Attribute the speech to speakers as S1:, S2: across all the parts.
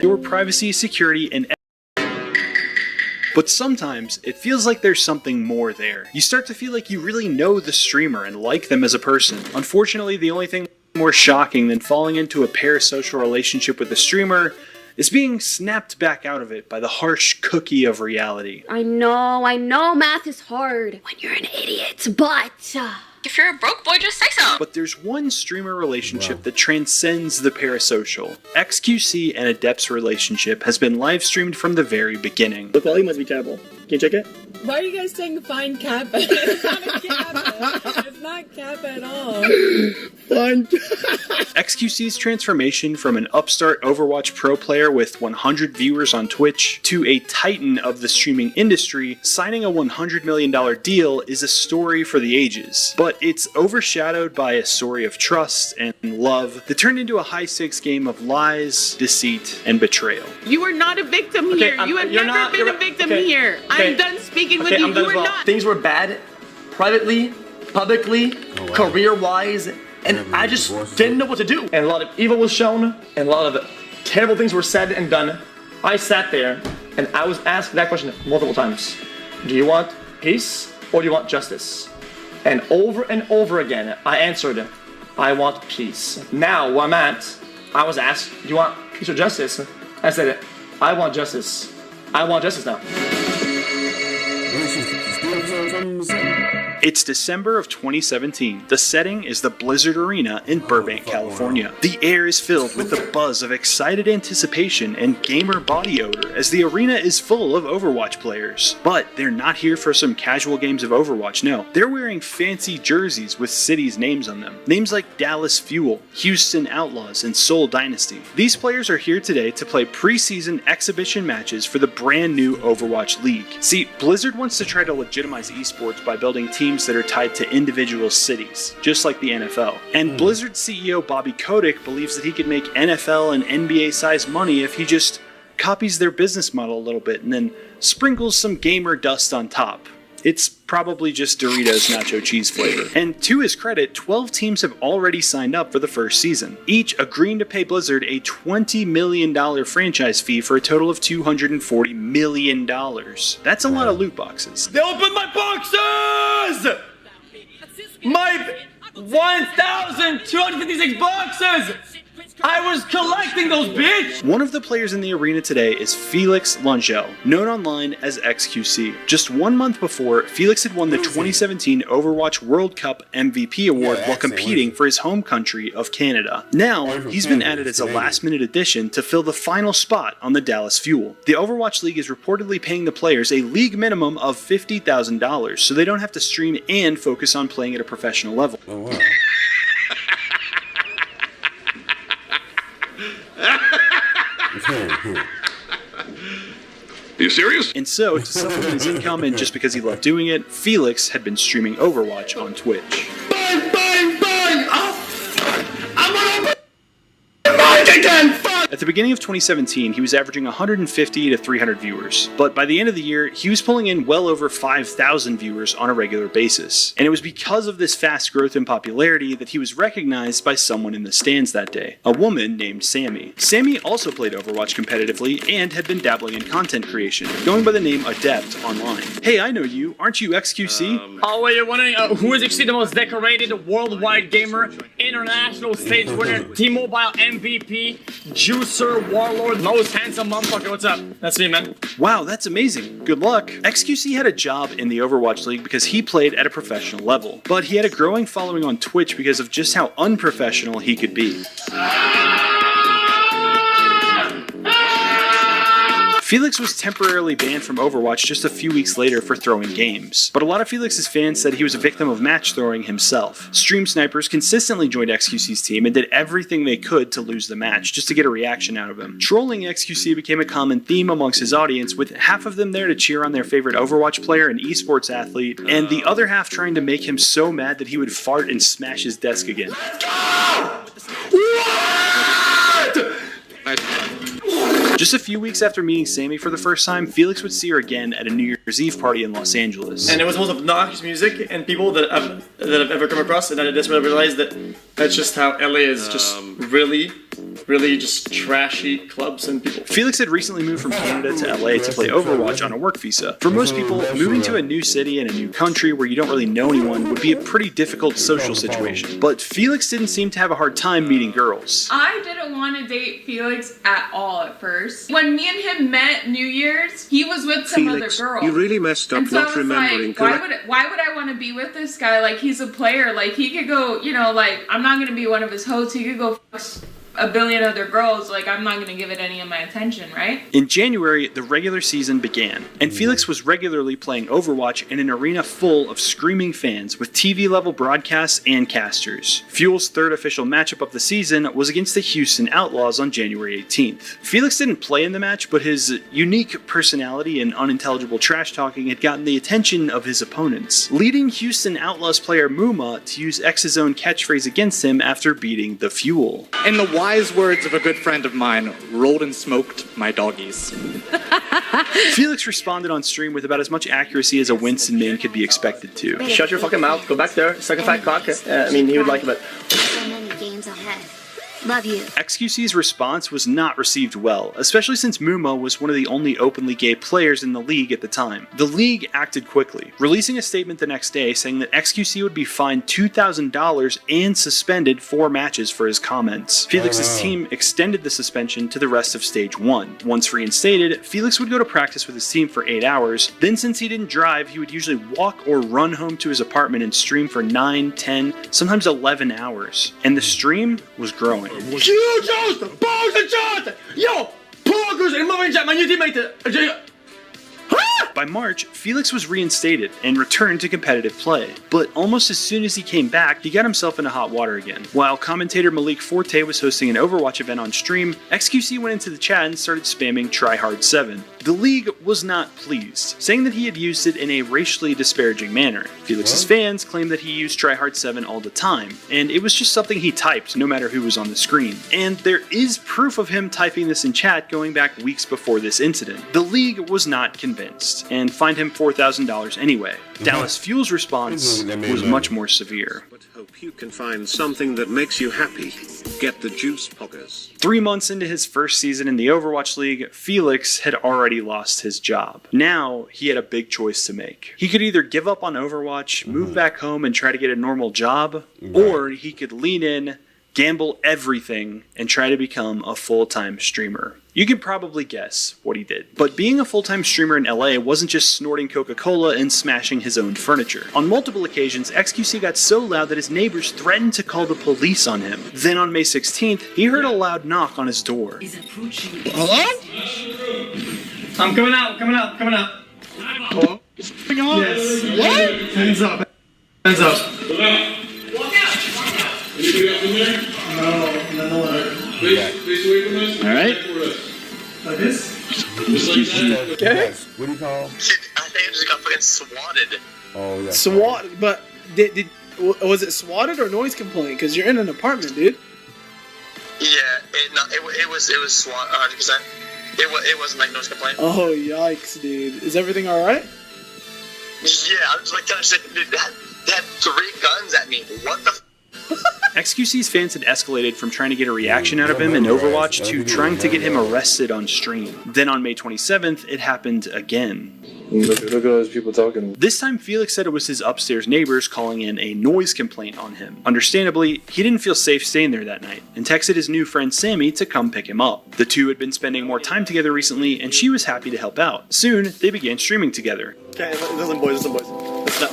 S1: your privacy, security, and but sometimes, it feels like there's something more there. You start to feel like you really know the streamer and like them as a person. Unfortunately, the only thing more shocking than falling into a parasocial relationship with a streamer is being snapped back out of it by the harsh cookie of reality.
S2: I know math is hard when you're an idiot, but
S3: if you're a broke boy, just say so.
S1: But there's one streamer relationship that transcends the parasocial. xQc and Adept's relationship has been live streamed from the very beginning.
S4: The quality must be terrible. Can you check it?
S5: Why are you guys saying find Kappa? It's not a Kappa. It's not Kappa at all.
S4: Fine.
S1: xQc's transformation from an upstart Overwatch pro player with 100 viewers on Twitch to a titan of the streaming industry signing a $100 million deal is a story for the ages. But it's overshadowed by a story of trust and love that turned into a high-stakes game of lies, deceit, and betrayal.
S5: You are not a victim here. You have never been a victim here. I'm done speaking with you. You are not.
S4: Things were bad, privately, publicly, career-wise, and I just didn't know what to do. And a lot of evil was shown, and a lot of terrible things were said and done. I sat there, and I was asked that question multiple times. Do you want peace, or do you want justice? And over again, I answered, I want peace. Now, where I'm at, I was asked, do you want peace or justice? I said, I want justice. I want justice now.
S1: It's December of 2017. The setting is the Blizzard Arena in Burbank, California. The air is filled with the buzz of excited anticipation and gamer body odor as the arena is full of Overwatch players. But they're not here for some casual games of Overwatch, no. They're wearing fancy jerseys with cities' names on them. Names like Dallas Fuel, Houston Outlaws, and Seoul Dynasty. These players are here today to play preseason exhibition matches for the brand new Overwatch League. See, Blizzard wants to try to legitimize esports by building teams that are tied to individual cities, just like the NFL. And Blizzard CEO Bobby Kotick believes that he could make NFL and NBA-sized money if he just copies their business model a little bit and then sprinkles some gamer dust on top. It's probably just Doritos nacho cheese flavor. And to his credit, 12 teams have already signed up for the first season, each agreeing to pay Blizzard a $20 million franchise fee for a total of $240 million. That's a lot of loot boxes.
S4: They opened my boxes! My 1,256 boxes! I was collecting those, bitch!
S1: One of the players in the arena today is Felix Langell, known online as xQc. Just 1 month before, Felix had won the 2017 Overwatch World Cup MVP award while competing for his home country of Canada. Now, he's been added as a last-minute addition to fill the final spot on the Dallas Fuel. The Overwatch League is reportedly paying the players a league minimum of $50,000, so they don't have to stream and focus on playing at a professional level.
S6: Oh, wow.
S7: Are you serious?
S1: And so, to supplement his income and just because he loved doing it, Felix had been streaming Overwatch on Twitch.
S4: Bang, bang, bang! I'm gonna open mind again!
S1: At the beginning of 2017, he was averaging 150 to 300 viewers, but by the end of the year, he was pulling in well over 5,000 viewers on a regular basis. And it was because of this fast growth in popularity that he was recognized by someone in the stands that day, a woman named Sammy. Sammy also played Overwatch competitively and had been dabbling in content creation, going by the name Adept online. Hey, I know you, aren't you xQc?
S4: Oh, wait, you're wondering who is actually the most decorated worldwide gamer, international stage winner, T-Mobile MVP, Juicer, Warlord, most handsome motherfucker. What's up? That's me, man.
S1: Wow, that's amazing. Good luck. xQc had a job in the Overwatch League because he played at a professional level, but he had a growing following on Twitch because of just how unprofessional he could be. Felix was temporarily banned from Overwatch just a few weeks later for throwing games, but a lot of Felix's fans said he was a victim of match throwing himself. Stream snipers consistently joined xQc's team and did everything they could to lose the match, just to get a reaction out of him. Trolling xQc became a common theme amongst his audience, with half of them there to cheer on their favorite Overwatch player and esports athlete, and the other half trying to make him so mad that he would fart and smash his desk again.
S4: Let's go! What?
S1: Just a few weeks after meeting Sammy for the first time, Felix would see her again at a New Year's Eve party in Los Angeles.
S4: And it was the most obnoxious music, and people that I've ever come across, and I just realized that that's just how LA is, just really just trashy clubs and people.
S1: Felix had recently moved from Canada to LA to play Overwatch on a work visa. For most people, moving to a new city and a new country where you don't really know anyone would be a pretty difficult social situation. But Felix didn't seem to have a hard time meeting girls.
S5: I didn't want to date Felix at all at first. When me and him met New Year's, he was with some other girl.
S6: You really messed up not remembering.
S5: Like, why would I want to be with this guy? Like, he's a player. Like, he could go, you know, like, I'm not going to be one of his hoes. He could go fuck a billion other girls. Like, I'm not going to give it any of my attention, right?
S1: In January, the regular season began, and Felix was regularly playing Overwatch in an arena full of screaming fans with TV-level broadcasts and casters. Fuel's third official matchup of the season was against the Houston Outlaws on January 18th. Felix didn't play in the match, but his unique personality and unintelligible trash-talking had gotten the attention of his opponents, leading Houston Outlaws player Muma to use X's own catchphrase against him after beating the Fuel.
S7: In the wise words of a good friend of mine, rolled and smoked my doggies.
S1: Felix responded on stream with about as much accuracy as a Winston man could be expected to.
S4: Shut your fucking mouth, go back there, suck a fat cock. I mean, he would like it, but...
S2: So many games ahead. Love you.
S1: xQc's response was not received well, especially since Muma was one of the only openly gay players in the league at the time. The league acted quickly, releasing a statement the next day saying that xQc would be fined $2,000 and suspended 4 matches for his comments. Felix's team extended the suspension to the rest of Stage 1. Once reinstated, Felix would go to practice with his team for 8 hours, then since he didn't drive, he would usually walk or run home to his apartment and stream for 9, 10, sometimes 11 hours. And the stream was growing. By March, Felix was reinstated and returned to competitive play, but almost as soon as he came back, he got himself into hot water again. While commentator Malik Forte was hosting an Overwatch event on stream, xQc went into the chat and started spamming tryhard7. The league was not pleased, saying that he had used it in a racially disparaging manner. Felix's fans claimed that he used tryhard7 all the time, and it was just something he typed no matter who was on the screen. And there is proof of him typing this in chat going back weeks before this incident. The league was not convinced, and fined him $4,000 anyway. Dallas Fuel's response was much more severe.
S6: But hope you can find something that makes you happy. Get the juice poggers.
S1: 3 months into his first season in the Overwatch League, Felix had already lost his job. Now, he had a big choice to make. He could either give up on Overwatch, move back home and try to get a normal job, or he could lean in, gamble everything, and try to become a full-time streamer. You can probably guess what he did. But being a full-time streamer in LA wasn't just snorting Coca-Cola and smashing his own furniture. On multiple occasions, xQc got so loud that his neighbors threatened to call the police on him. Then on May 16th, he heard a loud knock on his door.
S4: Hello? I'm coming out. Hello? Yes. What? Hands up. Hands up.
S8: Walk out. Anybody else in there?
S4: No.
S8: Face away from us.
S4: All right.
S8: Like
S4: this?
S9: Okay. What do you call?
S10: I think I just got fucking swatted.
S9: Oh yeah.
S11: Swat, but was it swatted or noise complaint? Because you're in an apartment, dude.
S10: Yeah, it was SWAT 100%. It wasn't like noise complaint.
S11: Oh yikes, dude! Is everything all right?
S10: Yeah, I'm just like kind of saying, dude, they had 3 guns at me. What the?
S1: xQc's fans had escalated from trying to get a reaction out of him in Overwatch to trying to get him arrested on stream. Then on May 27th, it happened again.
S11: Look at all those people talking.
S1: This time, Felix said it was his upstairs neighbors calling in a noise complaint on him. Understandably, he didn't feel safe staying there that night, and texted his new friend Sammy to come pick him up. The two had been spending more time together recently, and she was happy to help out. Soon, they began streaming together.
S4: Okay, listen boys. Let's not.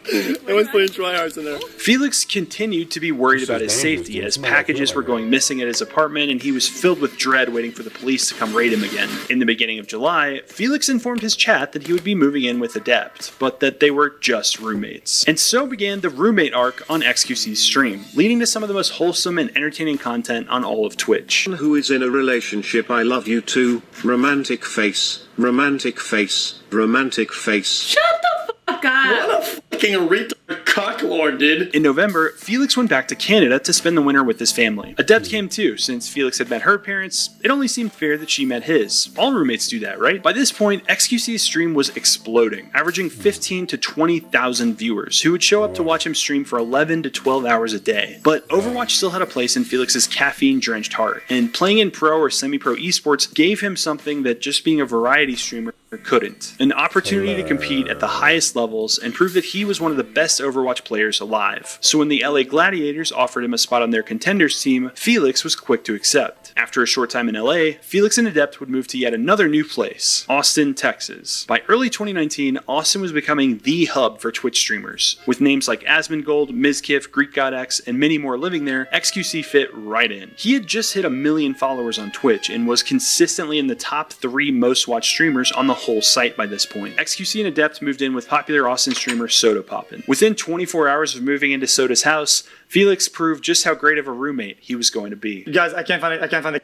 S4: It was putting tryhards in there.
S1: Felix continued to be worried about his safety as packages were going missing at his apartment and he was filled with dread waiting for the police to come raid him again. In the beginning of July, Felix informed his chat that he would be moving in with Adept, but that they were just roommates. And so began the roommate arc on xQc's stream, leading to some of the most wholesome and entertaining content on all of Twitch.
S6: Who is in a relationship? I love you too. Romantic face. Romantic face. Romantic face.
S5: Shut the fuck up!
S4: What a fucking retard Cocklord, dude.
S1: In November, Felix went back to Canada to spend the winter with his family. Adept came too, since Felix had met her parents. It only seemed fair that she met his. All roommates do that, right? By this point, xQc's stream was exploding, averaging 15 to 20,000 viewers, who would show up to watch him stream for 11 to 12 hours a day. But Overwatch still had a place in Felix's caffeine-drenched heart, and playing in pro or semi-pro esports gave him something that just being a variety streamer couldn't. An opportunity to compete at the highest levels and prove that he was one of the best Overwatch players alive. So when the LA Gladiators offered him a spot on their contenders team, Felix was quick to accept. After a short time in LA, Felix and Adept would move to yet another new place, Austin, Texas. By early 2019, Austin was becoming the hub for Twitch streamers. With names like Asmongold, Mizkif, Greek God X, and many more living there, xQc fit right in. He had just hit 1 million followers on Twitch and was consistently in the top 3 most watched streamers on the whole site by this point. xQc and Adept moved in with popular Austin streamer Soda Poppin'. Within 24 hours of moving into Soda's house, Felix proved just how great of a roommate he was going to be.
S4: Guys, I can't find it. I can't find the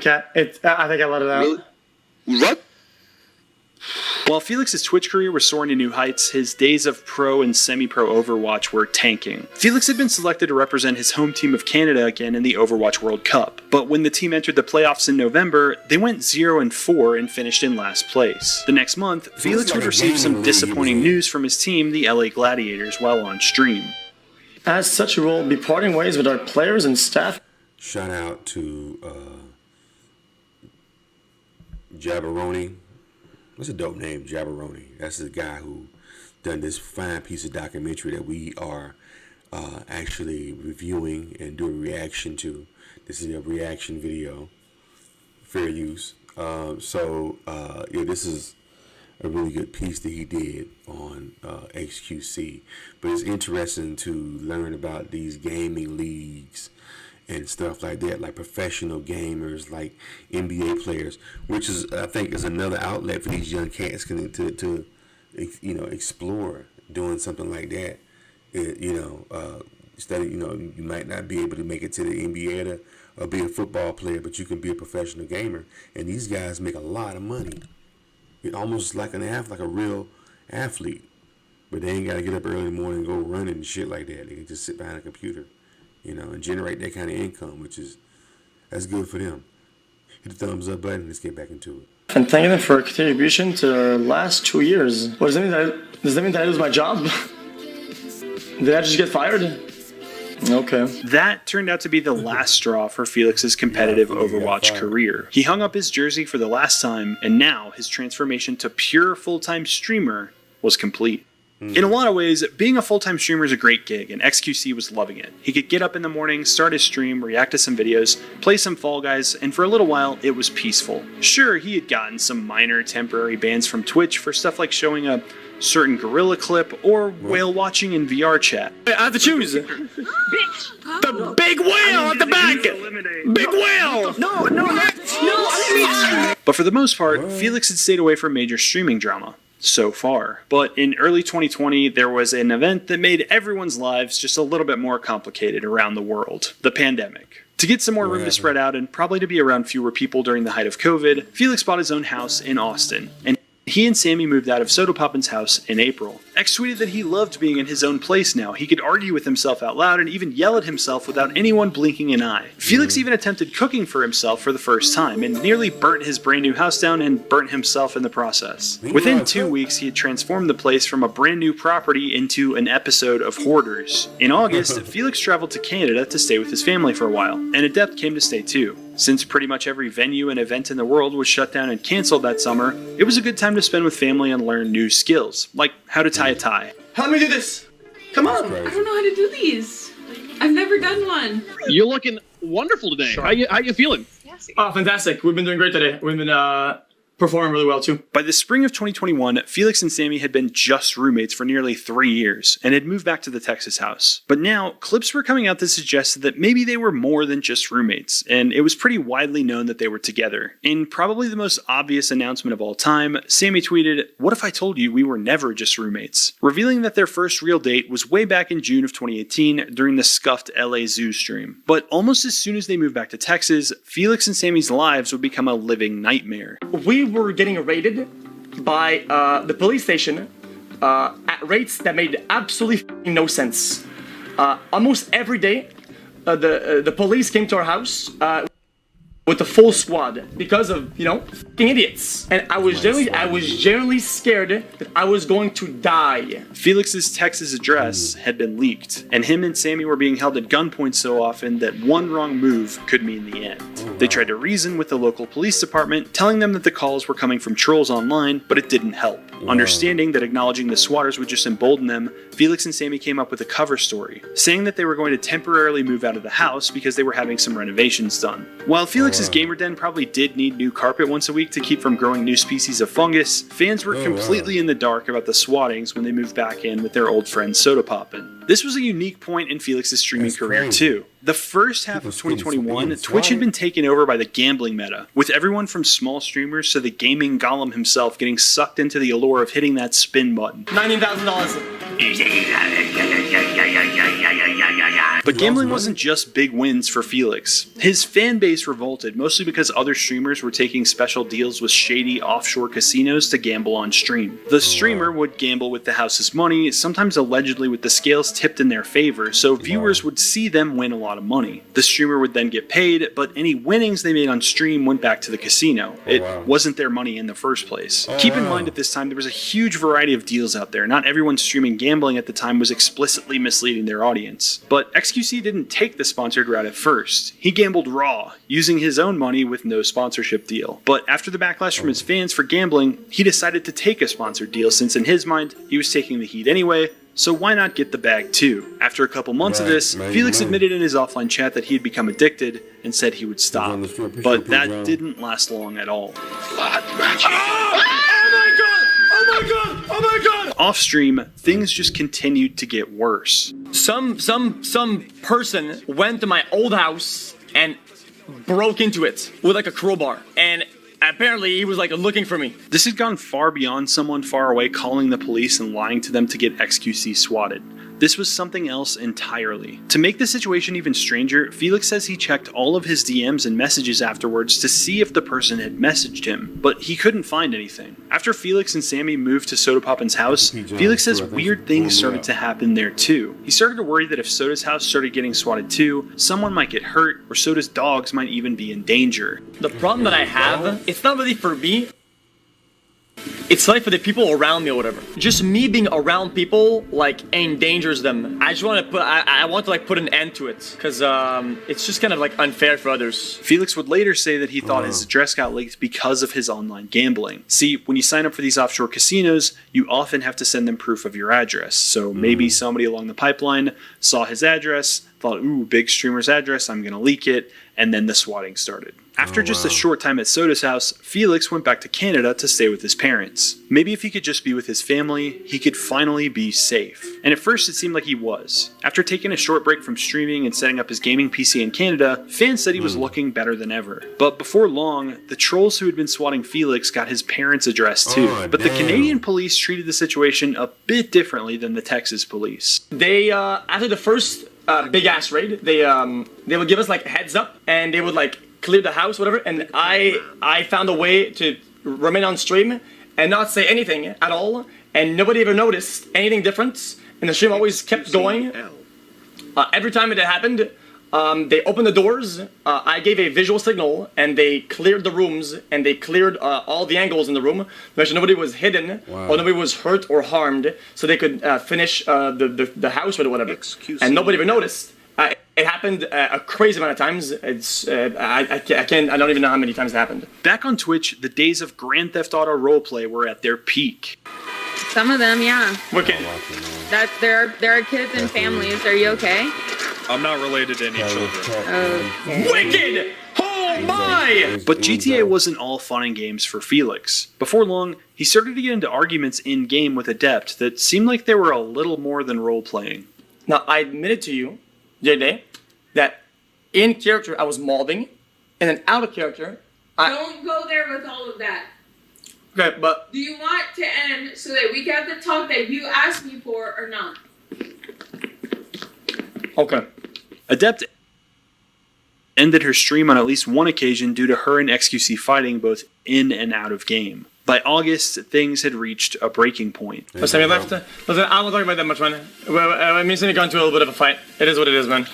S4: cat. I think I let it out.
S10: Really? What?
S1: While Felix's Twitch career was soaring to new heights, his days of pro and semi-pro Overwatch were tanking. Felix had been selected to represent his home team of Canada again in the Overwatch World Cup, but when the team entered the playoffs in November, they went 0-4 and finished in last place. The next month, Felix would receive some disappointing news from his team, the LA Gladiators, while on stream.
S4: As such, we will be parting ways with our players and staff.
S9: Shout out to Jabberoni. What's a dope name, Jabberoni? That's the guy who done this fine piece of documentary that we are actually reviewing and doing a reaction to. This is a reaction video, fair use. Yeah, this is a really good piece that he did on xQc. But it's interesting to learn about these gaming leagues and stuff like that, like professional gamers, like NBA players, which is, I think, is another outlet for these young cats to explore doing something like that. Instead of, you might not be able to make it to the NBA or be a football player, but you can be a professional gamer. And these guys make a lot of money. It's almost like a real athlete. But they ain't got to get up early in the morning and go running and shit like that. They can just sit behind a computer, and generate that kind of income, that's good for them. Hit the thumbs up button and let's get back into it.
S4: And thank them for contribution to the last 2 years. What does that mean? Does that mean that I lose my job? Did I just get fired? Okay.
S1: That turned out to be the last straw for Felix's competitive Overwatch career. He hung up his jersey for the last time, and now his transformation to pure full-time streamer was complete. In a lot of ways, being a full-time streamer is a great gig, and xQc was loving it. He could get up in the morning, start his stream, react to some videos, play some Fall Guys, and for a little while, it was peaceful. Sure, he had gotten some minor temporary bans from Twitch for stuff like showing a certain gorilla clip or whale watching in VR chat.
S4: I have to choose. The big whale at the back! Big whale! No!
S1: But for the most part, Felix had stayed away from major streaming drama. So far. But in early 2020, there was an event that made everyone's lives just a little bit more complicated around the world. The pandemic. To get some more room to spread out and probably to be around fewer people during the height of COVID, Felix bought his own house in Austin. And he and Sammy moved out of Soda Poppin's house in April. X tweeted that he loved being in his own place now. He could argue with himself out loud and even yell at himself without anyone blinking an eye. Felix even attempted cooking for himself for the first time and nearly burnt his brand new house down and burnt himself in the process. Within 2 weeks, he had transformed the place from a brand new property into an episode of Hoarders. In August, Felix traveled to Canada to stay with his family for a while, and Adept came to stay too. Since pretty much every venue and event in the world was shut down and canceled that summer, it was a good time to spend with family and learn new skills, like how to tie a tie.
S4: Help me do this! Come on!
S5: I don't know how to do these. I've never done one.
S12: You're looking wonderful today. How you feeling?
S4: Oh, fantastic. We've been doing great today. We've been performing really well too.
S1: By the spring of 2021, Felix and Sammy had been just roommates for nearly 3 years and had moved back to the Texas house. But now, clips were coming out that suggested that maybe they were more than just roommates, and it was pretty widely known that they were together. In probably the most obvious announcement of all time, Sammy tweeted, "What if I told you we were never just roommates?" revealing that their first real date was way back in June of 2018 during the scuffed LA Zoo stream. But almost as soon as they moved back to Texas, Felix and Sammy's lives would become a living nightmare.
S4: We were getting raided by the police station at rates that made absolutely no sense. Almost every day, the police came to our house with the full squad because of, fucking idiots. And I was generally scared that I was going to die.
S1: Felix's Texas address had been leaked, and him and Sammy were being held at gunpoint so often that one wrong move could mean the end. They tried to reason with the local police department, telling them that the calls were coming from trolls online, but it didn't help. Understanding that acknowledging the swatters would just embolden them, Felix and Sammy came up with a cover story, saying that they were going to temporarily move out of the house because they were having some renovations done. While Felix's gamer den probably did need new carpet once a week to keep from growing new species of fungus, fans were completely in the dark about the swattings when they moved back in with their old friend Soda Poppin'. This was a unique point in Felix's streaming career too. The first half of 2021, Twitch had been taken over by the gambling meta, with everyone from small streamers to the gaming golem himself getting sucked into the allure of hitting that spin button.
S4: $19,000.
S1: But gambling wasn't just big wins for Felix. His fan base revolted, mostly because other streamers were taking special deals with shady offshore casinos to gamble on stream. The streamer would gamble with the house's money, sometimes allegedly with the scales tipped in their favor, so viewers would see them win a lot of money. The streamer would then get paid, but any winnings they made on stream went back to the casino. It wasn't their money in the first place. Keep in mind at this time there was a huge variety of deals out there. Not everyone streaming gambling at the time was explicitly misleading their audience. But xQc didn't take the sponsored route at first. He gambled raw, using his own money with no sponsorship deal. But after the backlash from his fans for gambling, he decided to take a sponsored deal since in his mind, he was taking the heat anyway, so why not get the bag too? After a couple months of this, Felix admitted in his offline chat that he had become addicted and said he would stop. But that didn't last long at all. Off stream, things just continued to get worse.
S4: Some person went to my old house and broke into it with like a crowbar, and apparently he was like looking for me.
S1: This had gone far beyond someone far away calling the police and lying to them to get xQc swatted. This was something else entirely. To make the situation even stranger, Felix says he checked all of his DMs and messages afterwards to see if the person had messaged him, but he couldn't find anything. After Felix and Sammy moved to Soda Poppin's house, Felix says weird things started to happen there too. He started to worry that if Soda's house started getting swatted too, someone might get hurt, or Soda's dogs might even be in danger.
S4: The problem that I have, it's not really for me. It's like for the people around me or whatever. Just me being around people like endangers them. I just want to put, I want to like put an end to it because it's just kind of like unfair for others.
S1: Felix would later say that he thought his address got leaked because of his online gambling. See, when you sign up for these offshore casinos, you often have to send them proof of your address. So maybe somebody along the pipeline saw his address, thought, ooh, big streamer's address, I'm gonna leak it, and then the swatting started. After just a short time at Soda's house, Felix went back to Canada to stay with his parents. Maybe if he could just be with his family, he could finally be safe. And at first it seemed like he was. After taking a short break from streaming and setting up his gaming PC in Canada, fans said he was looking better than ever. But before long, the trolls who had been swatting Felix got his parents' address too. But the Canadian police treated the situation a bit differently than the Texas police.
S4: They, after the first big ass raid, they would give us like a heads up and they would like clear the house, whatever, and I found a way to remain on stream and not say anything at all, and nobody ever noticed anything different, and the stream always kept going. Every time it happened, they opened the doors, I gave a visual signal, and they cleared the rooms, and they cleared all the angles in the room, make sure nobody was hidden, or nobody was hurt or harmed, so they could finish the house or whatever, and nobody ever noticed. It happened a crazy amount of times. It's I don't even know how many times it happened.
S1: Back on Twitch, the days of Grand Theft Auto roleplay were at their peak.
S5: Some of them, yeah.
S4: Wicked.
S5: That there are kids and families. Are you okay?
S7: I'm not related to any children.
S5: Okay.
S4: Wicked! Oh my!
S1: But GTA wasn't all fun and games for Felix. Before long, he started to get into arguments in-game with Adept that seemed like they were a little more than role-playing.
S4: Now, I admitted to you the other day that in character I was molding, and then out of character
S5: Don't go there with all of that.
S4: Okay, but
S5: Do you want to end so that we can have the talk that you asked me for or not?
S4: okay.
S1: Adept ended her stream on at least one occasion due to her and xQc fighting both in and out of game. By August, things had reached a breaking point.
S4: But Sammy left. Listen, I won't talk about that much, man. Me and Sammy got into a little bit of a fight. It is what it is, man.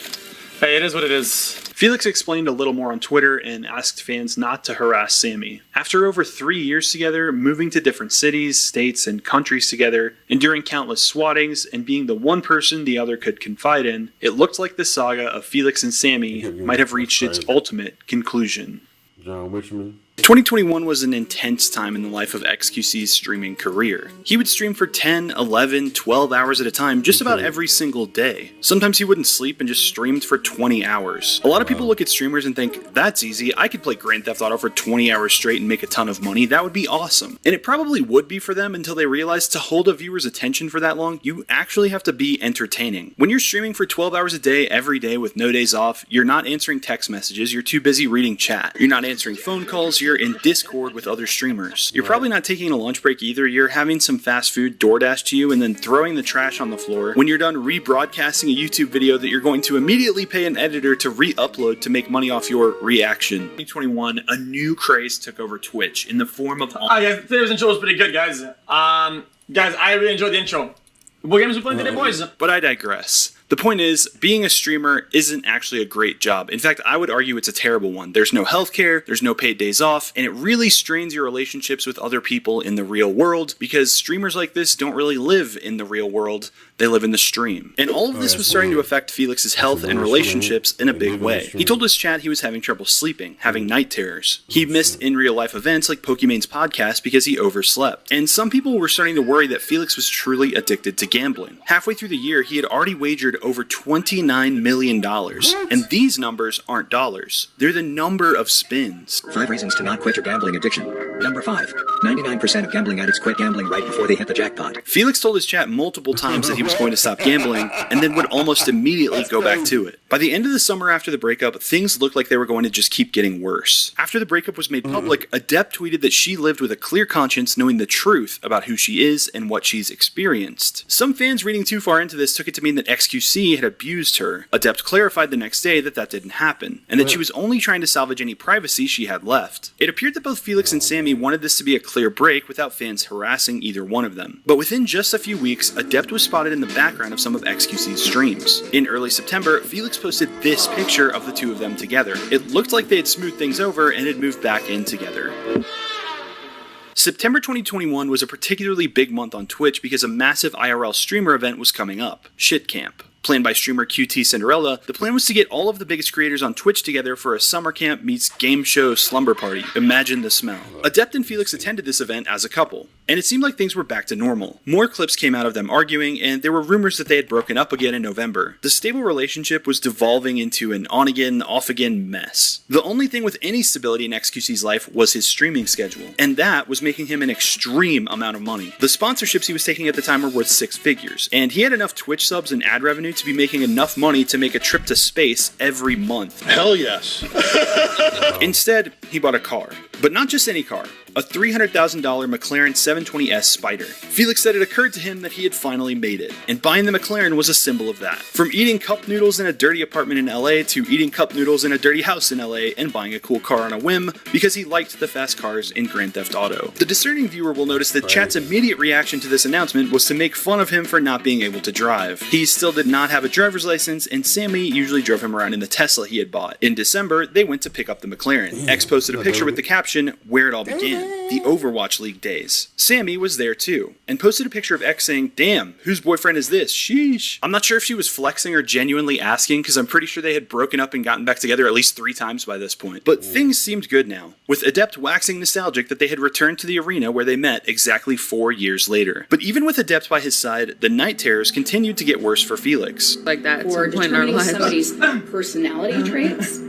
S4: Hey, it is what it is.
S1: Felix explained a little more on Twitter and asked fans not to harass Sammy. After over 3 years together, moving to different cities, states, and countries together, enduring countless swattings, and being the one person the other could confide in, it looked like the saga of Felix and Sammy might have reached its ultimate conclusion.
S9: John Richmond.
S1: 2021 was an intense time in the life of xQc's streaming career. He would stream for 10, 11, 12 hours at a time just about every single day. Sometimes he wouldn't sleep and just streamed for 20 hours. A lot of people look at streamers and think, that's easy, I could play Grand Theft Auto for 20 hours straight and make a ton of money, that would be awesome. And it probably would be for them until they realize to hold a viewer's attention for that long, you actually have to be entertaining. When you're streaming for 12 hours a day, every day with no days off, you're not answering text messages, you're too busy reading chat. You're not answering phone calls, you're in Discord with other streamers. You're probably not taking a lunch break either, you're having some fast food DoorDash to you and then throwing the trash on the floor when you're done rebroadcasting a YouTube video that you're going to immediately pay an editor to re-upload to make money off your reaction. 2021, a new craze took over Twitch in the form of...
S4: Yeah, today's intro was pretty good, guys. Guys, I really enjoyed the intro. What games we playing today, boys?
S1: But I digress. The point is, being a streamer isn't actually a great job. In fact, I would argue it's a terrible one. There's no healthcare, there's no paid days off, and it really strains your relationships with other people in the real world because streamers like this don't really live in the real world, they live in the stream. And all of this was starting to affect Felix's health and relationships in a big way. He told his chat he was having trouble sleeping, having night terrors. He missed in real life events like Pokemon's podcast because he overslept. And some people were starting to worry that Felix was truly addicted to gambling. Halfway through the year, he had already wagered over $29 million. And these numbers aren't dollars. They're the number of spins.
S13: 5 reasons to not quit your gambling addiction. Number 5. 99% of gambling addicts quit gambling right before they hit the jackpot.
S1: Felix told his chat multiple times that he was going to stop gambling, and then would almost immediately go back to it. By the end of the summer after the breakup, things looked like they were going to just keep getting worse. After the breakup was made public, Adept tweeted that she lived with a clear conscience knowing the truth about who she is and what she's experienced. Some fans reading too far into this took it to mean that xQc had abused her. Adept clarified the next day that that didn't happen, and that she was only trying to salvage any privacy she had left. It appeared that both Felix and Sammy wanted this to be a clear break without fans harassing either one of them. But within just a few weeks, Adept was spotted in the background of some of xQc's streams. In early September, Felix posted this picture of the two of them together. It looked like they had smoothed things over and had moved back in together. September 2021 was a particularly big month on Twitch because a massive IRL streamer event was coming up, Shit Camp. Planned by streamer QT Cinderella, the plan was to get all of the biggest creators on Twitch together for a summer camp meets game show slumber party. Imagine the smell. Adept and Felix attended this event as a couple, and it seemed like things were back to normal. More clips came out of them arguing, and there were rumors that they had broken up again in November. The stable relationship was devolving into an on-again, off-again mess. The only thing with any stability in xQc's life was his streaming schedule, and that was making him an extreme amount of money. The sponsorships he was taking at the time were worth 6 figures, and he had enough Twitch subs and ad revenue to be making enough money to make a trip to space every month.
S8: Hell yes.
S1: Instead, he bought a car. But not just any car. A $300,000 McLaren 720S Spider. Felix said it occurred to him that he had finally made it, and buying the McLaren was a symbol of that. From eating cup noodles in a dirty apartment in LA to eating cup noodles in a dirty house in LA and buying a cool car on a whim because he liked the fast cars in Grand Theft Auto. The discerning viewer will notice that chat's immediate reaction to this announcement was to make fun of him for not being able to drive. He still did not have a driver's license, and Sammy usually drove him around in the Tesla he had bought. In December, they went to pick up the McLaren. X posted a picture with the caption, "Where it all began." The Overwatch League days. Sammy was there too, and posted a picture of X saying, "Damn, whose boyfriend is this? Sheesh." I'm not sure if she was flexing or genuinely asking, because I'm pretty sure they had broken up and gotten back together at least 3 times by this point. But things seemed good now, with Adept waxing nostalgic that they had returned to the arena where they met exactly 4 years later. But even with Adept by his side, the night terrors continued to get worse for Felix.
S14: Like that
S2: For determining somebody's personality traits,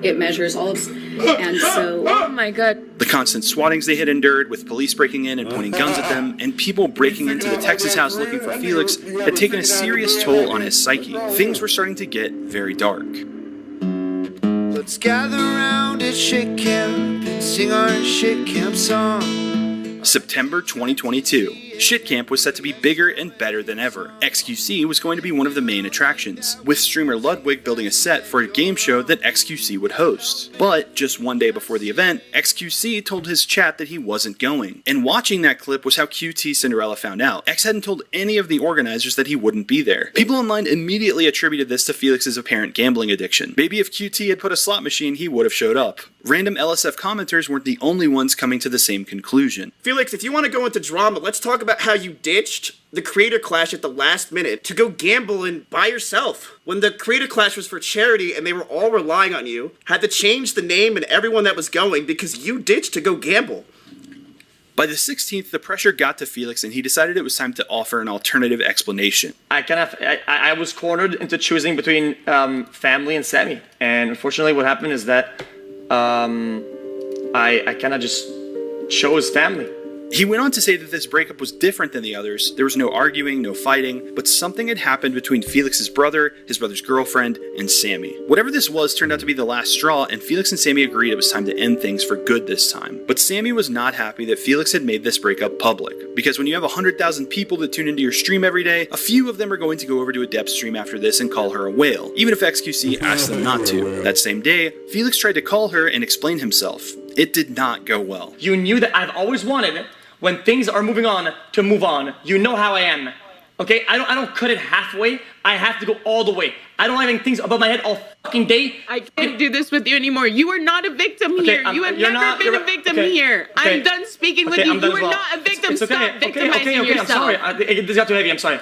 S2: it measures all of, and so...
S14: Oh my god.
S1: The constant swattings they had endured, with police breaking in and pointing guns at them, and people breaking into the Texas house looking for Felix, had taken a serious toll on his psyche. Things were starting to get very dark.
S15: Let's gather around at shit camp and sing our shit camp song.
S1: September 2022. Shit Camp was set to be bigger and better than ever. xQc was going to be one of the main attractions, with streamer Ludwig building a set for a game show that xQc would host. But just one day before the event, xQc told his chat that he wasn't going. And watching that clip was how QT Cinderella found out. X hadn't told any of the organizers that he wouldn't be there. People online immediately attributed this to Felix's apparent gambling addiction. Maybe if QT had put a slot machine, he would have showed up. Random LSF commenters weren't the only ones coming to the same conclusion.
S14: Felix, if you want to go into drama, let's talk about how you ditched the Creator Clash at the last minute to go gambling by yourself. When the Creator Clash was for charity and they were all relying on you, had to change the name and everyone that was going because you ditched to go gamble.
S1: By the 16th, the pressure got to Felix and he decided it was time to offer an alternative explanation.
S4: I was cornered into choosing between family and Sammy. And unfortunately what happened is that I kind of just chose family.
S1: He went on to say that this breakup was different than the others. There was no arguing, no fighting, but something had happened between Felix's brother, his brother's girlfriend, and Sammy. Whatever this was turned out to be the last straw, and Felix and Sammy agreed it was time to end things for good this time. But Sammy was not happy that Felix had made this breakup public, because when you have 100,000 people that tune into your stream every day, a few of them are going to go over to Adept's stream after this and call her a whale, even if xQc asked them not to. That same day, Felix tried to call her and explain himself. It did not go well.
S4: You knew that I've always wanted, when things are moving on, to move on. You know how I am. Okay? I don't cut it halfway. I have to go all the way. I don't have things above my head all fucking day.
S5: I can't do this with you anymore. You are not a victim here. You have never been a victim here.
S4: Okay.
S5: I'm done speaking with you. You are not a victim.
S4: It's okay.
S5: Stop victimizing yourself.
S4: I'm sorry. This got too heavy. I'm sorry.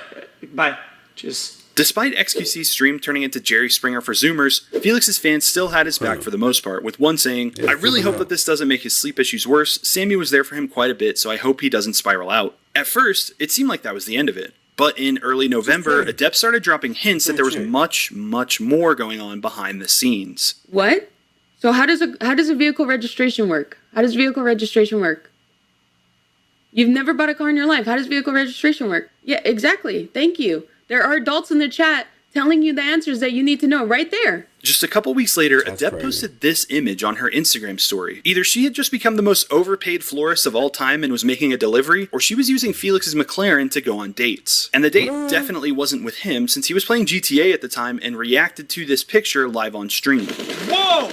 S4: Bye. Cheers.
S1: Despite xQc's stream turning into Jerry Springer for Zoomers, Felix's fans still had his back for the most part, with one saying, "I really hope that this doesn't make his sleep issues worse. Sammy was there for him quite a bit, so I hope he doesn't spiral out." At first, it seemed like that was the end of it. But in early November, Adept started dropping hints that there was much, much more going on behind the scenes.
S5: What? So how does a vehicle registration work? How does vehicle registration work? You've never bought a car in your life. How does vehicle registration work? Yeah, exactly. Thank you. There are adults in the chat telling you the answers that you need to know right there.
S1: Just a couple weeks later, Adept posted this image on her Instagram story. Either she had just become the most overpaid florist of all time and was making a delivery, or she was using Felix's McLaren to go on dates. And the date definitely wasn't with him, since he was playing GTA at the time and reacted to this picture live on stream.
S14: Whoa!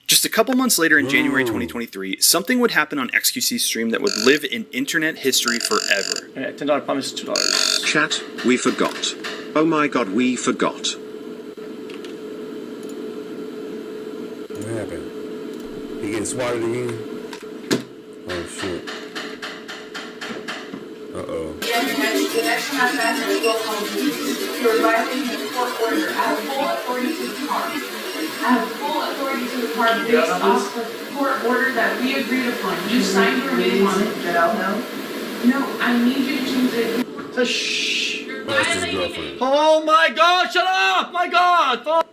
S1: Just a couple months later in January 2023, something would happen on xQc's stream that would live in internet history forever.
S4: $10 promise, $2.
S6: Chat, we forgot. Oh my god, we forgot.
S9: What happened? He getting swatted again? Oh shit. Uh-oh.
S16: The next time that will come to you. You're violating a court order. I have full authority to the car. I have full authority to the car based off the court order that we agreed upon. You signed your name on it. Get out now? No, I need you to change it.
S4: So shh.
S16: You're
S9: violating.
S4: Oh my god, shut up! My god!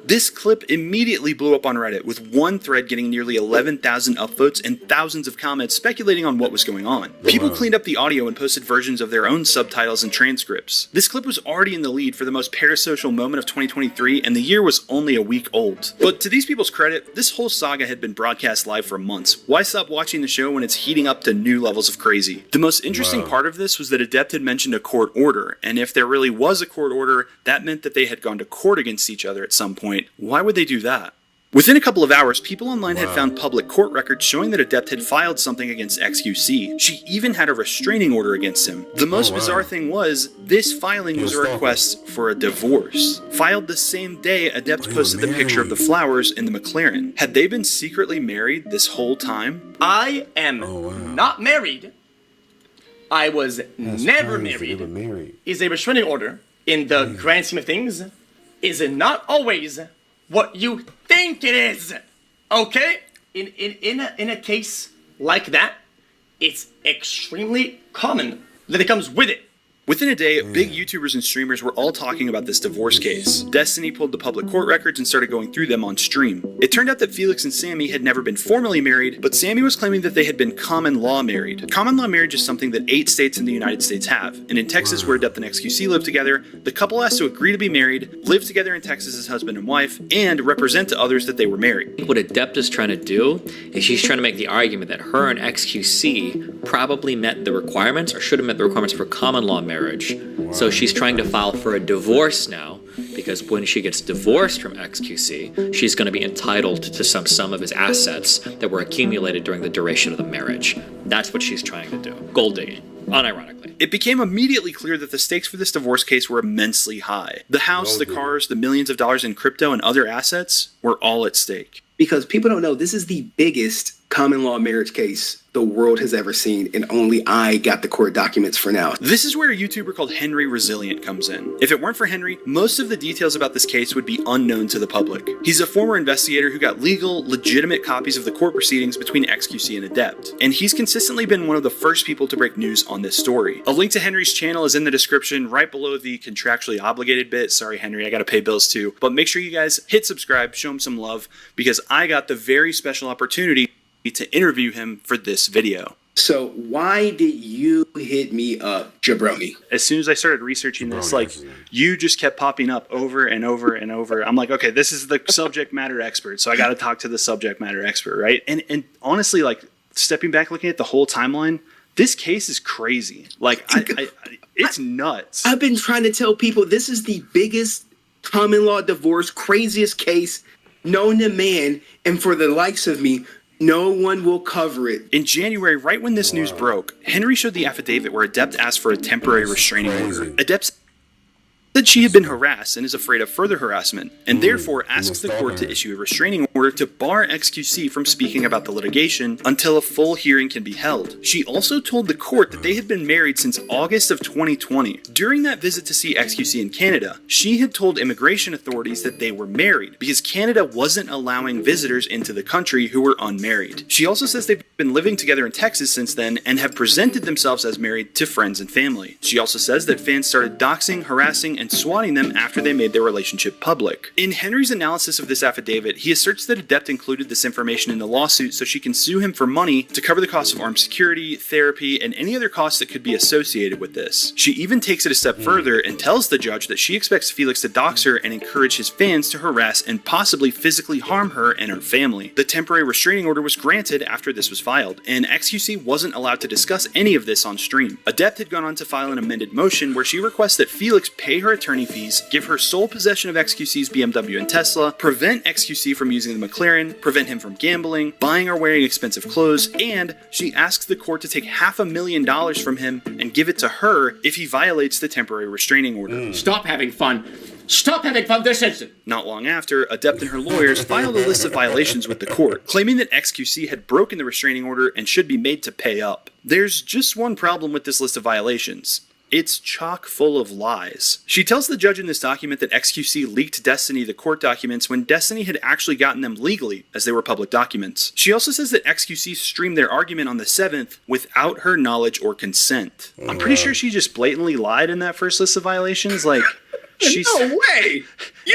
S1: This clip immediately blew up on Reddit, with one thread getting nearly 11,000 upvotes and thousands of comments speculating on what was going on. People cleaned up the audio and posted versions of their own subtitles and transcripts. This clip was already in the lead for the most parasocial moment of 2023, and the year was only a week old. But to these people's credit, this whole saga had been broadcast live for months. Why stop watching the show when it's heating up to new levels of crazy? The most interesting part of this was that Adept had mentioned a court order, and if there really was a court order, that meant that they had gone to court against each other at some point. Why would they do that? Within a couple of hours, people online had found public court records showing that Adept had filed something against xQc. She even had a restraining order against him. The most bizarre thing was, this filing was a request for a divorce. Filed the same day Adept posted the picture of the flowers in the McLaren. Had they been secretly married this whole time?
S4: I am not married. I was never married. Is a restraining order, in the grand scheme of things, is not always what you think it is. Okay? In a case like that, it's extremely common that it comes with it.
S1: Within a day, big YouTubers and streamers were all talking about this divorce case. Destiny pulled the public court records and started going through them on stream. It turned out that Felix and Sammy had never been formally married, but Sammy was claiming that they had been common law married. Common law marriage is something that 8 states in the United States have, and in Texas, where Adept and xQc live together, the couple has to agree to be married, live together in Texas as husband and wife, and represent to others that they were married.
S17: What Adept is trying to do is she's trying to make the argument that her and xQc probably met the requirements or should have met the requirements for common law marriage. So she's trying to file for a divorce now, because when she gets divorced from xQc, she's going to be entitled to some of his assets that were accumulated during the duration of the marriage. That's what she's trying to do. Gold digging. Unironically.
S1: It became immediately clear that the stakes for this divorce case were immensely high. The house, the cars, the millions of dollars in crypto and other assets were all at stake.
S18: Because people don't know, this is the biggest common law marriage case the world has ever seen, and only I got the court documents for now.
S1: This is where a YouTuber called Henry Resilient comes in. If it weren't for Henry, most of the details about this case would be unknown to the public. He's a former investigator who got legal, legitimate copies of the court proceedings between xQc and Adept, and he's consistently been one of the first people to break news on this story. A link to Henry's channel is in the description right below the contractually obligated bit. Sorry, Henry, I gotta pay bills too. But make sure you guys hit subscribe, show him some love, because I got the very special opportunity to interview him for this video.
S18: So why did you hit me up, Jabroni?
S1: As soon as I started researching this, like, you just kept popping up over and over and over. I'm like, okay, this is the subject matter expert, so I got to talk to the subject matter expert, right? And honestly, like, stepping back, looking at the whole timeline, this case is crazy. Like, it's nuts.
S18: I've been trying to tell people this is the biggest common law divorce, craziest case known to man, and for the likes of me, no one will cover it.
S1: In January, right when this news broke, Henry showed the affidavit where Adept asked for a temporary restraining order. Adept said she had been harassed and is afraid of further harassment, and therefore asks the court to issue a restraining order to bar xQc from speaking about the litigation until a full hearing can be held. She also told the court that they had been married since August of 2020. During that visit to see xQc in Canada, she had told immigration authorities that they were married because Canada wasn't allowing visitors into the country who were unmarried. She also says they've been living together in Texas since then and have presented themselves as married to friends and family. She also says that fans started doxing, harassing, and swatting them after they made their relationship public. In Henry's analysis of this affidavit, he asserts that Adept included this information in the lawsuit so she can sue him for money to cover the cost of armed security, therapy, and any other costs that could be associated with this. She even takes it a step further and tells the judge that she expects Felix to dox her and encourage his fans to harass and possibly physically harm her and her family. The temporary restraining order was granted after this was filed, and xQc wasn't allowed to discuss any of this on stream. Adept had gone on to file an amended motion where she requests that Felix pay her attorney fees, give her sole possession of xQc's BMW and Tesla, prevent xQc from using the McLaren, prevent him from gambling, buying or wearing expensive clothes, and she asks the court to take $500,000 from him and give it to her if he violates the temporary restraining order.
S19: Stop having fun. Stop having fun this instant.
S1: Not long after, Adept and her lawyers filed a list of violations with the court, claiming that xQc had broken the restraining order and should be made to pay up. There's just one problem with this list of violations. It's chock full of lies. She tells the judge in this document that xQc leaked Destiny the court documents when Destiny had actually gotten them legally, as they were public documents. She also says that xQc streamed their argument on the 7th without her knowledge or consent. I'm pretty sure she just blatantly lied in that first list of violations, like...
S18: No way!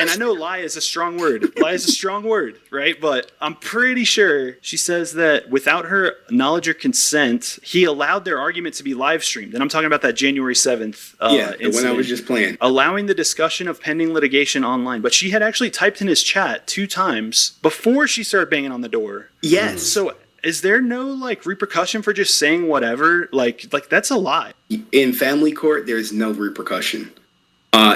S1: And I know lie is a strong word. Lie is a strong word, right? But I'm pretty sure she says that without her knowledge or consent, he allowed their argument to be live streamed. And I'm talking about that January 7th
S18: the one I was just playing.
S1: Allowing the discussion of pending litigation online. But she had actually typed in his chat 2 times before she started banging on the door.
S18: Yes.
S1: So is there no, like, repercussion for just saying whatever? Like that's a lie.
S18: In family court, there's no repercussion.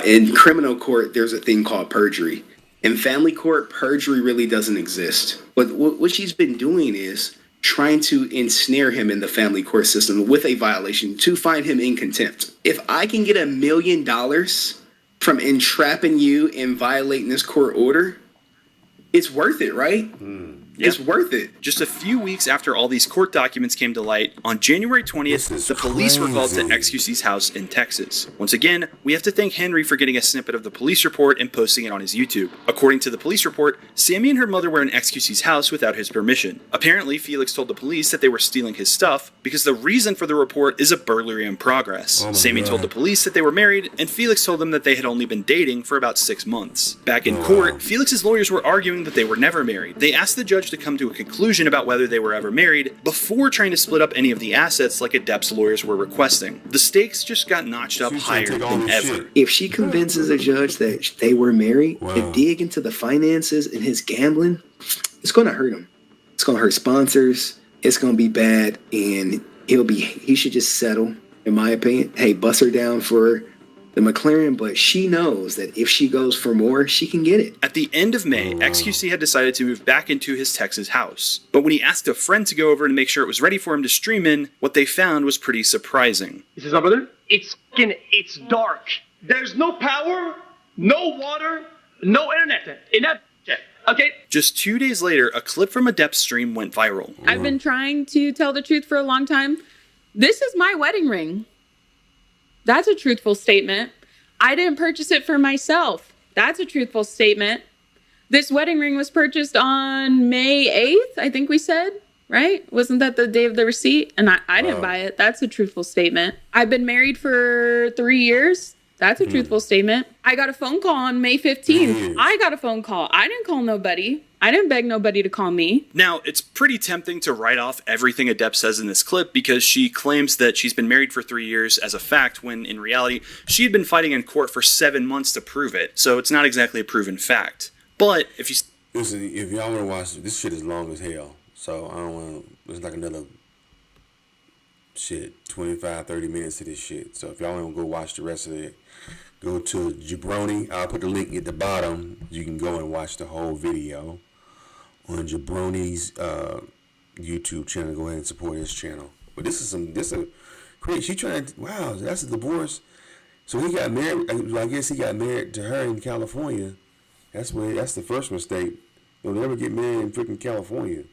S18: In criminal court, there's a thing called perjury. In family court, perjury really doesn't exist. But what she's been doing is trying to ensnare him in the family court system with a violation to find him in contempt. If I can get $1 million from entrapping you and violating this court order, it's worth it, right? It's worth it.
S1: Just a few weeks after all these court documents came to light, on January 20th, the police were called to xQc's house in Texas. Once again, we have to thank Henry for getting a snippet of the police report and posting it on his YouTube. According to the police report, Sammy and her mother were in xQc's house without his permission. Apparently, Felix told the police that they were stealing his stuff because the reason for the report is a burglary in progress. Sammy told the police that they were married, and Felix told them that they had only been dating for about 6 months. Back in court, Felix's lawyers were arguing that they were never married. They asked the judge to come to a conclusion about whether they were ever married before trying to split up any of the assets like Adept's lawyers were requesting. The stakes just got notched up higher than ever.
S18: If she convinces a judge that they were married to dig into the finances and his gambling, it's going to hurt him. It's going to hurt sponsors. It's going to be bad. And he should just settle, in my opinion. Hey, bust her down for the McLaren, but she knows that if she goes for more, she can get it.
S1: At the end of May, xQc had decided to move back into his Texas house. But when he asked a friend to go over to make sure it was ready for him to stream in, what they found was pretty surprising.
S4: This is up, brother? It's dark. There's no power, no water, no internet. Okay?
S1: Just 2 days later, a clip from Adept's stream went viral.
S5: I've been trying to tell the truth for a long time. This is my wedding ring. That's a truthful statement. I didn't purchase it for myself. That's a truthful statement. This wedding ring was purchased on May 8th, I think we said, right? Wasn't that the day of the receipt? And I didn't buy it. That's a truthful statement. I've been married for 3 years. That's a truthful statement. I got a phone call on May 15th. I got a phone call. I didn't call nobody. I didn't beg nobody to call me.
S1: Now, it's pretty tempting to write off everything Adept says in this clip because she claims that she's been married for 3 years as a fact, when in reality, she had been fighting in court for 7 months to prove it. So it's not exactly a proven fact. But if you...
S9: Listen, if y'all want to watch this shit is long as hell. So I don't want to... It's like another... 25, 30 minutes to this shit. So if y'all want to go watch the rest of it, go to Jabroni. I'll put the link at the bottom. You can go and watch the whole video on Jabroni's YouTube channel. Go ahead and support his channel. But this is great. She trying to, wow, that's a divorce. So he got married. I guess he got married to her in California. That's the first mistake. Don't ever get married in freaking California.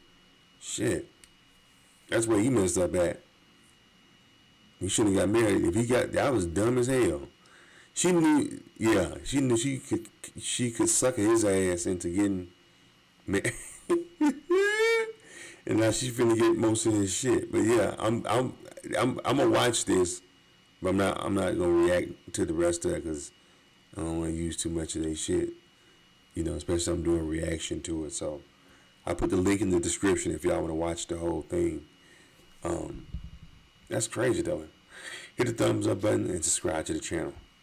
S9: Shit. That's where he messed up at. He shouldn't have got married. If he got, that was dumb as hell. She knew, yeah, she knew she could sucker his ass into getting married. And now she's finna get most of his shit. But yeah, I'm gonna watch this, but I'm not gonna react to the rest of it because I don't want to use too much of their shit. You know, especially I'm doing a reaction to it. So I'll put the link in the description if y'all want to watch the whole thing. That's crazy though. Hit the thumbs up button and subscribe to the channel.